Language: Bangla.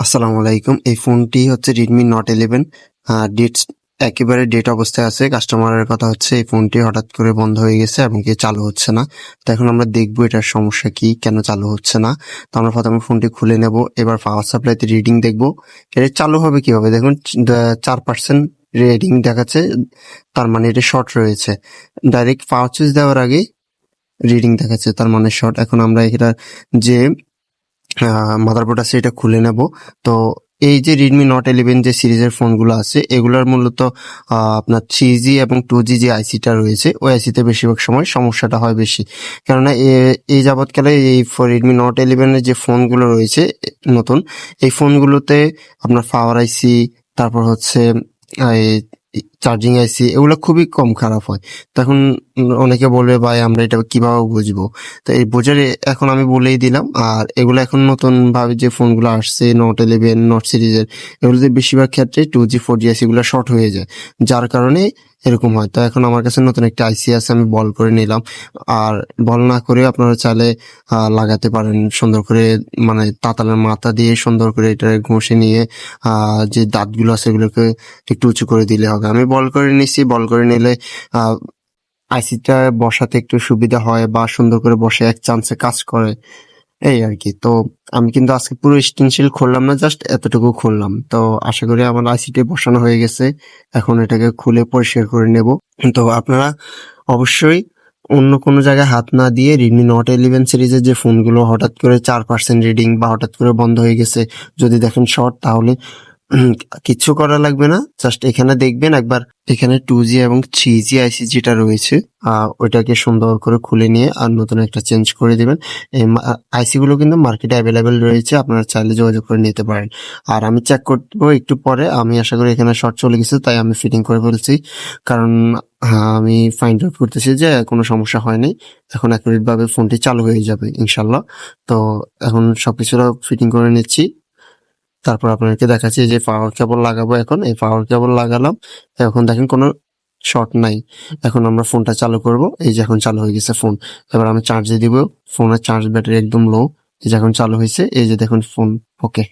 আসসালামু আলাইকুম। এই ফোনটি হচ্ছে Redmi Note 11। ডেট একেবারে ডেট অবস্থায় আছে। কাস্টমারের কথা হচ্ছে এই ফোনটি হঠাৎ করে বন্ধ হয়ে গেছে এবং কি চালু হচ্ছে না। তো এখন আমরা দেখবো এটার সমস্যা কি, কেন চালু হচ্ছে না। তো আমরা প্রথমে ফোনটি খুলে নেব। এবার পাওয়ার সাপ্লাইতে রিডিং দেখবো। এটা চালু হবে কিভাবে, দেখুন 4% রিডিং দেখাচ্ছে, তার মানে এটা শর্ট রয়েছে। ডাইরেক্ট পাওয়ার সুইচ দেওয়ার আগে রিডিং দেখাচ্ছে, তার মানে শর্ট। এখন আমরা এটা যে মাদারবোর্ড আছে এটা খুলে নেব। তো এই যে Redmi Note 11 যে সিরিজের ফোনগুলো আছে এগুলোর মূলত আপনার 3G এবং 2G যে আইসিটা রয়েছে ওই আইসিতে বেশিরভাগ সময় সমস্যাটা হয় বেশি। কেননা এই যাবৎকালে এই Redmi Note 11 এর যে ফোনগুলো রয়েছে নতুন, এই ফোনগুলোতে আপনার পাওয়ার আইসি, তারপর হচ্ছে চার্জিং আইসি, এগুলো খুবই কম খারাপ হয়। তখন অনেকে বলবে ভাই আমরা এটা কিভাবে বুঝবো। তো এই বোঝার এখন আমি বলেই দিলাম। আর এগুলো এখন নতুন ভাবে যে ফোনগুলো আসছে Note 11 নোট সিরিজের, এগুলোতে বেশিরভাগ ক্ষেত্রে 2G 4G আইসি গুলো শর্ট হয়ে যায়, যার কারণে এরকম হয়। তো এখন আমার কাছে নতুন একটা আইসি আছে, আমি বল করে নিলাম। আর বল না করে আপনারা চাইলে লাগাতে পারেন সুন্দর করে, মানে তাতালের মাথা দিয়ে সুন্দর করে এটা ঘষে নিয়ে যে দাঁতগুলো আছে এগুলোকে একটু উঁচু করে দিলে হবে। আমি বল করে নিছি, বল করে নিলে আইসিটা বসাতে একটু সুবিধা হয় বা সুন্দর করে বসে এক চান্সে কাজ করে, এই আর কি। তো আমি কিন্তু আজকে পুরো স্টেনসিল খুললাম না, জাস্ট এতটুকু খুললাম। তো আশা করি আমার আইসিটি বসানো হয়ে গেছে। এখন এটাকে খুলে পরিষ্কার করে নেব। তো আপনারা অবশ্যই অন্য কোনো জায়গায় হাত না দিয়ে Redmi Note 11 সিরিজের যে ফোনগুলো হঠাৎ করে 4% রিডিং বা হঠাৎ করে বন্ধ হয়ে গেছে যদি দেখেন শর্ট, তাহলে কিচ্ছু করা লাগবে না। জাস্ট এখানে দেখবেন একবার, এখানে 2G এবং 3G আইসি যেটা রয়েছে ওইটাকে সুন্দর করে খুলে নিয়ে আর নতুন একটা চেঞ্জ করে দিবেন। এই আইসি গুলো কিন্তু মার্কেটে অ্যাভেলেবেল রয়েছে, আপনারা চাইলে যোগাযোগ করে নিতে পারেন। আর আমি চেক করবো একটু পরে, আমি আশা করি এখানে শর্ট চলে গেছে তাই আমি ফিটিং করে ফেলছি। কারণ আমি ফাইন্ড আউট করতেছি যে কোনো সমস্যা হয়নি। এখন অ্যাকুরেট ভাবে ফোনটি চালু হয়ে যাবে ইনশাল্লাহ। তো এখন সবকিছু ফিটিং করে নিচ্ছি, তারপর আপনাদেরকে দেখাচ্ছি যে পাওয়ার কেবল লাগাবো। এখন এই পাওয়ার কেবল লাগালাম, এখন দেখেন কোনো শর্ট নাই। এখন আমরা ফোনটা চালু করব। এই যে এখন চালু হয়ে গেছে ফোন। এবার আমি চার্জে দিব। ফোনের চার্জ ব্যাটারি একদম লো। এই যে এখন চালু হয়েছে, এই যে দেখুন ফোন ওকে।